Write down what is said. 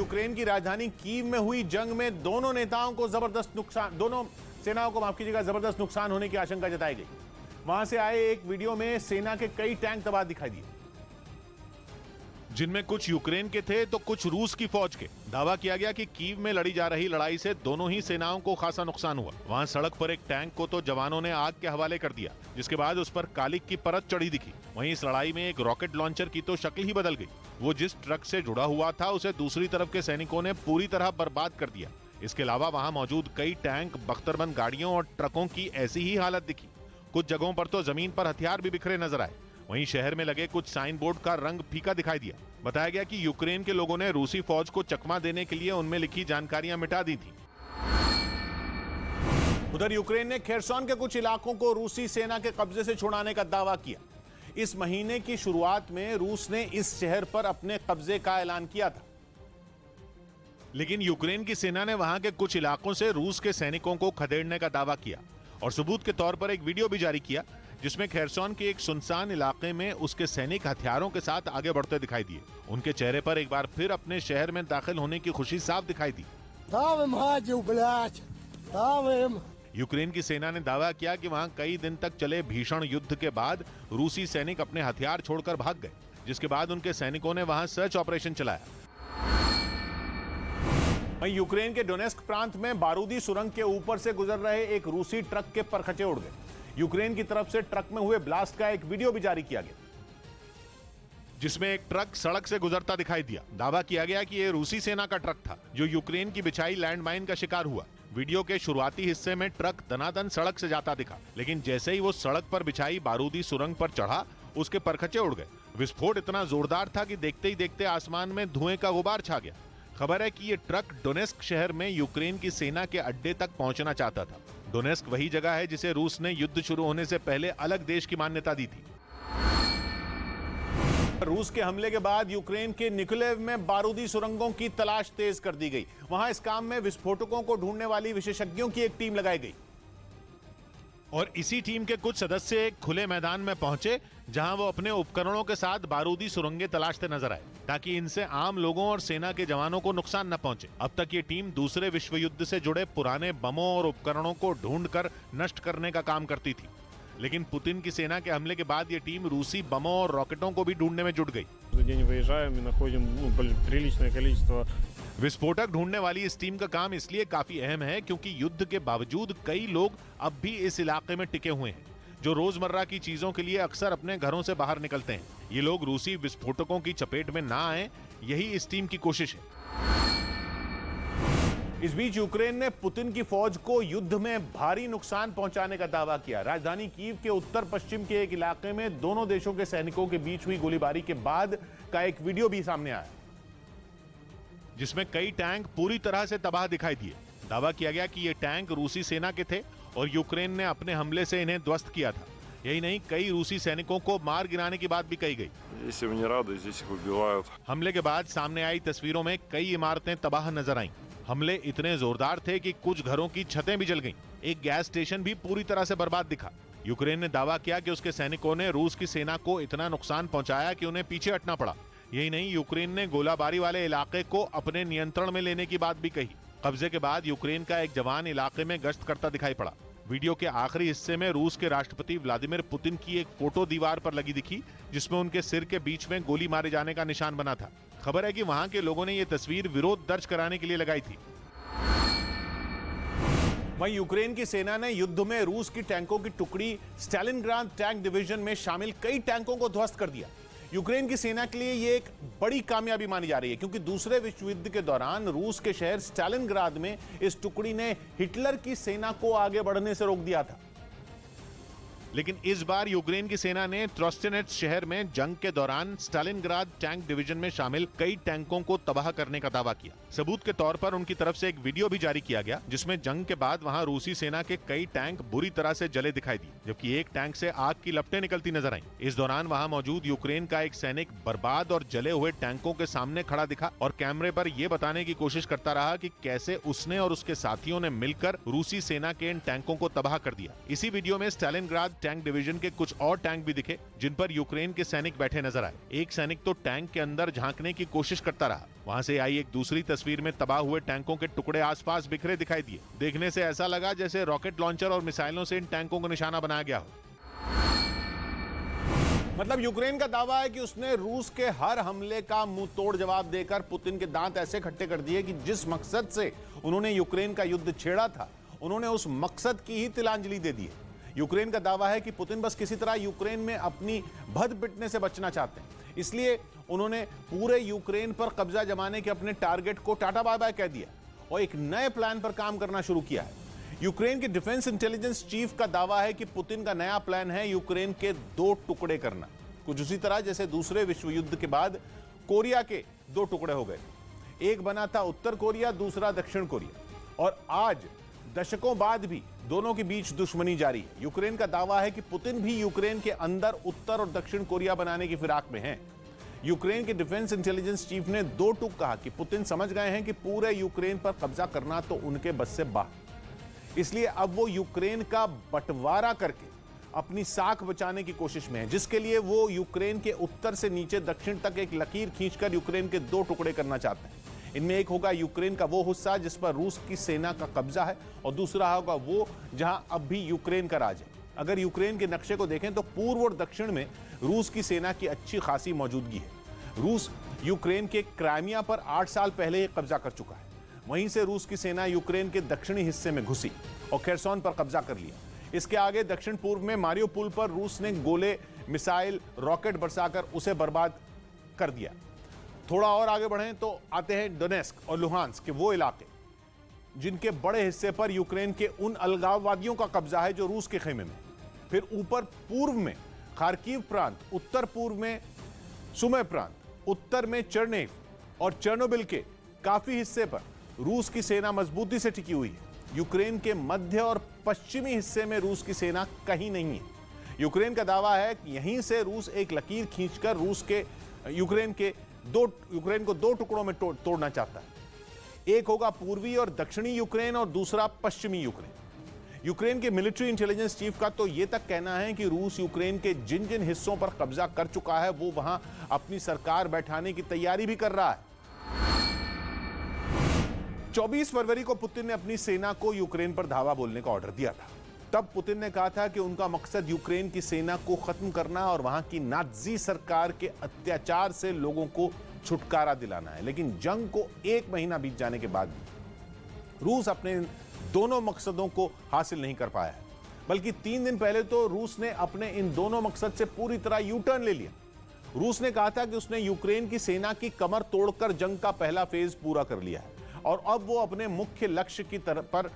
Ukraine की राजधानी Kyiv में हुई जंग में दोनों सेनाओं को माफ कीजिएगा जबरदस्त नुकसान होने की आशंका जताई गई। वहां से आए एक वीडियो में सेना के कई टैंक तबाह दिखाई दिए, जिनमें कुछ यूक्रेन के थे तो कुछ रूस की फौज के। दावा किया गया कि कीव में लड़ी जा रही लड़ाई से दोनों ही सेनाओं को खासा नुकसान हुआ। वहां सड़क पर एक टैंक को तो जवानों ने आग के हवाले कर दिया, जिसके बाद उस पर कालिक की परत चढ़ी दिखी। वहीं इस लड़ाई में एक रॉकेट लॉन्चर की तो शक्ल ही बदल गई। वो जिस ट्रक से जुड़ा हुआ था उसे दूसरी तरफ के सैनिकों ने पूरी तरह बर्बाद कर दिया। इसके अलावा वहां मौजूद कई टैंक, बख्तरबंद गाड़ियों और ट्रकों की ऐसी ही हालत दिखी। कुछ जगहों पर तो जमीन पर हथियार भी बिखरे नजर आए। वहीं शहर में लगे कुछ साइन बोर्ड का रंग फीका दिखाई दिया। बताया गया कि यूक्रेन के लोगों ने रूसी फौज को चकमा देने के लिए उनमें लिखी जानकारियां मिटा दी थी। उधर यूक्रेन ने खेरसॉन के कुछ इलाकों को रूसी सेना के कब्जे से छुड़ाने का दावा किया। इस महीने की शुरुआत में रूस ने इस शहर पर अपने कब्जे का ऐलान किया था, लेकिन यूक्रेन की सेना ने वहां के कुछ इलाकों से रूस के सैनिकों को खदेड़ने का दावा किया और सबूत के तौर पर एक वीडियो भी जारी किया, जिसमें खेरसॉन के एक सुनसान इलाके में उसके सैनिक हथियारों के साथ आगे बढ़ते दिखाई दिए। उनके चेहरे पर एक बार फिर अपने शहर में दाखिल होने की खुशी साफ दिखाई दी। यूक्रेन की सेना ने दावा किया कि वहां कई दिन तक चले भीषण युद्ध के बाद रूसी सैनिक अपने हथियार छोड़कर भाग गए, जिसके बाद उनके सैनिकों ने वहां सर्च ऑपरेशन चलाया। वहीं यूक्रेन के डोनेस्क प्रांत में बारूदी सुरंग के ऊपर से गुजर रहे एक रूसी ट्रक के परखचे उड़ गए। यूक्रेन की तरफ से ट्रक में हुए ब्लास्ट का एक वीडियो भी जारी किया गया, जिसमें एक ट्रक सड़क से गुजरता दिखाई दिया। दावा किया गया कि यह रूसी सेना का ट्रक था, जो यूक्रेन की बिछाई लैंडमाइन का शिकार हुआ। वीडियो के शुरुआती हिस्से में ट्रक दनादन सड़क से जाता दिखा, लेकिन जैसे ही वो सड़क पर बिछाई बारूदी सुरंग पर चढ़ा, उसके परखचे उड़ गए। विस्फोट इतना जोरदार था कि देखते ही देखते आसमान में धुएं का गुबार छा गया। खबर है कि यह ट्रक डोनेस्क शहर में यूक्रेन की सेना के अड्डे तक पहुंचना चाहता था। डोनेस्क वही जगह है जिसे रूस ने युद्ध शुरू होने से पहले अलग देश की मान्यता दी थी। रूस के हमले के बाद यूक्रेन के निकोलेव में बारूदी सुरंगों की तलाश तेज कर दी गई। वहां इस काम में विस्फोटकों को ढूंढने वाली विशेषज्ञों की एक टीम लगाई गई और इसी टीम के कुछ सदस्य एक खुले मैदान में पहुंचे, जहां वो अपने उपकरणों के साथ बारूदी सुरंगें तलाशते नजर आए, ताकि इनसे आम लोगों और सेना के जवानों को नुकसान न पहुंचे। अब तक ये टीम दूसरे विश्व युद्ध से जुड़े पुराने बमों और उपकरणों को ढूंढकर नष्ट करने का काम करती थी, लेकिन पुतिन की सेना के हमले के बाद ये टीम रूसी बमों और रॉकेटों को भी ढूंढने में जुट गई। विस्फोटक ढूंढने वाली इस टीम का काम इसलिए काफी अहम है क्योंकि युद्ध के बावजूद कई लोग अब भी इस इलाके में टिके हुए हैं, जो रोजमर्रा की चीजों के लिए अक्सर अपने घरों से बाहर निकलते हैं। ये लोग रूसी विस्फोटकों की चपेट में ना आए, यही इस टीम की कोशिश है। इस बीच यूक्रेन ने पुतिन की फौज को युद्ध में भारी नुकसान पहुंचाने का दावा किया। राजधानी कीव के उत्तर पश्चिम के एक इलाके में दोनों देशों के सैनिकों के बीच हुई गोलीबारी के बाद का एक वीडियो भी सामने आया, जिसमें कई टैंक पूरी तरह से तबाह दिखाई दिए। दावा किया गया कि ये टैंक रूसी सेना के थे और यूक्रेन ने अपने हमले से इन्हें ध्वस्त किया था। यही नहीं, कई रूसी सैनिकों को मार गिराने की बात भी कही गई। हमले के बाद सामने आई तस्वीरों में कई इमारतें तबाह नजर आईं। हमले इतने जोरदार थे कि कुछ घरों की छतें भी जल गईं। एक गैस स्टेशन भी पूरी तरह से बर्बाद दिखा। यूक्रेन ने दावा किया कि उसके सैनिकों ने रूस की सेना को इतना नुकसान पहुंचाया कि उन्हें पीछे हटना पड़ा। यही नहीं, यूक्रेन ने गोलाबारी वाले इलाके को अपने नियंत्रण में लेने की बात भी कही। कब्जे के बाद यूक्रेन का एक जवान इलाके में गश्त करता दिखाई पड़ा। वीडियो के आखिरी हिस्से में रूस के राष्ट्रपति व्लादिमीर पुतिन की एक फोटो दीवार पर लगी दिखी, जिसमें उनके सिर के बीच में गोली मारे जाने का निशान बना था। खबर है कि वहां के लोगों ने यह तस्वीर विरोध दर्ज कराने के लिए लगाई थी। वहीं यूक्रेन की सेना ने युद्ध में रूस की टैंकों की टुकड़ी स्टालिनग्राद टैंक डिवीजन में शामिल कई टैंकों को ध्वस्त कर दिया। यूक्रेन की सेना के लिए यह एक बड़ी कामयाबी मानी जा रही है, क्योंकि दूसरे विश्व युद्ध के दौरान रूस के शहर स्टालिनग्राद में इस टुकड़ी ने हिटलर की सेना को आगे बढ़ने से रोक दिया था। लेकिन इस बार यूक्रेन की सेना ने ट्रोस्टेनेट्स शहर में जंग के दौरान स्टालिनग्राद टैंक डिवीजन में शामिल कई टैंकों को तबाह करने का दावा किया। सबूत के तौर पर उनकी तरफ से एक वीडियो भी जारी किया गया, जिसमें जंग के बाद वहां रूसी सेना के कई टैंक बुरी तरह से जले दिखाई दिए, जबकि एक टैंक से आग की लपटें निकलती नजर आईं। इस दौरान वहां मौजूद यूक्रेन का एक सैनिक बर्बाद और जले हुए टैंकों के सामने खड़ा दिखा और कैमरे पर यह बताने की कोशिश करता रहा कि कैसे उसने और उसके साथियों ने मिलकर रूसी सेना के इन टैंकों को तबाह कर दिया। इसी वीडियो में स्टालिनग्राद टैंक डिवीजन के कुछ और टैंक भी दिखे, जिन पर यूक्रेन के सैनिक बैठे नजर आए। एक सैनिक तो टैंक के अंदर झांकने की कोशिश करता रहा। वहां से आई एक दूसरी तस्वीर में तबाह हुए टैंकों के टुकड़े आसपास बिखरे दिखाई दिए। देखने से ऐसा लगा जैसे रॉकेट लॉन्चर और मिसाइलों से इन टैंकों को निशाना बनाया गया हो। मतलब यूक्रेन का दावा है कि उसने रूस के हर हमले का मुंह तोड़ जवाब देकर पुतिन के दांत ऐसे खट्टे कर दिए कि जिस मकसद से उन्होंने यूक्रेन का युद्ध छेड़ा था, उन्होंने उस मकसद की ही तिलांजलि दे दी है। यूक्रेन का दावा है कि पुतिन बस किसी तरह यूक्रेन में अपनी भद पिटने से बचना चाहते हैं, इसलिए उन्होंने पूरे यूक्रेन पर कब्जा जमाने के अपने टारगेट को टाटा बाय बाय कह दिया और एक नए प्लान पर काम करना शुरू किया है। यूक्रेन के डिफेंस इंटेलिजेंस चीफ का दावा है कि पुतिन का नया प्लान है यूक्रेन के 2 टुकड़े करना, कुछ उसी तरह जैसे दूसरे विश्व युद्ध के बाद कोरिया के 2 टुकड़े हो गए। एक बना था उत्तर कोरिया, दूसरा दक्षिण कोरिया, और आज दशकों बाद भी दोनों के बीच दुश्मनी जारी है। यूक्रेन का दावा है कि पुतिन भी यूक्रेन के अंदर उत्तर और दक्षिण कोरिया बनाने की फिराक में हैं। यूक्रेन के डिफेंस इंटेलिजेंस चीफ ने 2 टूक कहा कि पुतिन समझ गए हैं कि पूरे यूक्रेन पर कब्जा करना तो उनके बस से बाहर, इसलिए अब वो यूक्रेन का बंटवारा करके अपनी साख बचाने की कोशिश में है, जिसके लिए वो यूक्रेन के उत्तर से नीचे दक्षिण तक एक लकीर खींचकर यूक्रेन के 2 टुकड़े करना चाहते हैं। इनमें एक होगा यूक्रेन का वो हिस्सा जिस पर रूस की सेना का कब्जा है, और दूसरा होगा वो जहां अब भी यूक्रेन का राज है। अगर यूक्रेन के नक्शे को देखें तो पूर्व और दक्षिण में रूस की सेना की अच्छी खासी मौजूदगी है। रूस यूक्रेन के क्राइमिया पर 8 साल पहले ही कब्जा कर चुका है। वहीं से रूस की सेना यूक्रेन के दक्षिणी हिस्से में घुसी और खेरसोन पर कब्जा कर लिया। इसके आगे दक्षिण पूर्व में मारियोपोल पर रूस ने गोले, मिसाइल, रॉकेट बरसाकर उसे बर्बाद कर दिया। थोड़ा और आगे बढ़ें तो आते हैं डोनेस्क और लुहांस्क के वो इलाके जिनके बड़े हिस्से पर यूक्रेन के उन अलगाववादियों का कब्जा है जो रूस के खेमे में। फिर ऊपर पूर्व में खार्किव प्रांत, उत्तर पूर्व में सुमे प्रांत, उत्तर में चर्नेव और चर्नोबिल के काफी हिस्से पर रूस की सेना मजबूती से टिकी हुई है। यूक्रेन के मध्य और पश्चिमी हिस्से में रूस की सेना कहीं नहीं है। यूक्रेन का दावा है कि यहीं से रूस एक लकीर खींचकर यूक्रेन को 2 टुकड़ों में तोड़ना चाहता है। एक होगा पूर्वी और दक्षिणी यूक्रेन और दूसरा पश्चिमी यूक्रेन। यूक्रेन के मिलिट्री इंटेलिजेंस चीफ का तो यह तक कहना है कि रूस यूक्रेन के जिन जिन हिस्सों पर कब्जा कर चुका है वो वहां अपनी सरकार बैठाने की तैयारी भी कर रहा है। 24 फरवरी को पुतिन ने अपनी सेना को यूक्रेन पर धावा बोलने का ऑर्डर दिया था। तब पुतिन ने कहा था कि उनका मकसद यूक्रेन की सेना को खत्म करना और वहां की नाजी सरकार के अत्याचार से लोगों को छुटकारा दिलाना है। लेकिन जंग को 1 महीना बीत जाने के बाद रूस अपने दोनों मकसदों को हासिल नहीं कर पाया है, बल्कि 3 दिन पहले तो रूस ने अपने इन दोनों मकसद से पूरी तरह यू टर्न ले लिया। रूस ने कहा था कि उसने यूक्रेन की सेना की कमर तोड़कर जंग का पहला फेज पूरा कर लिया है और अब वो अपने मुख्य लक्ष्य की तरफ पर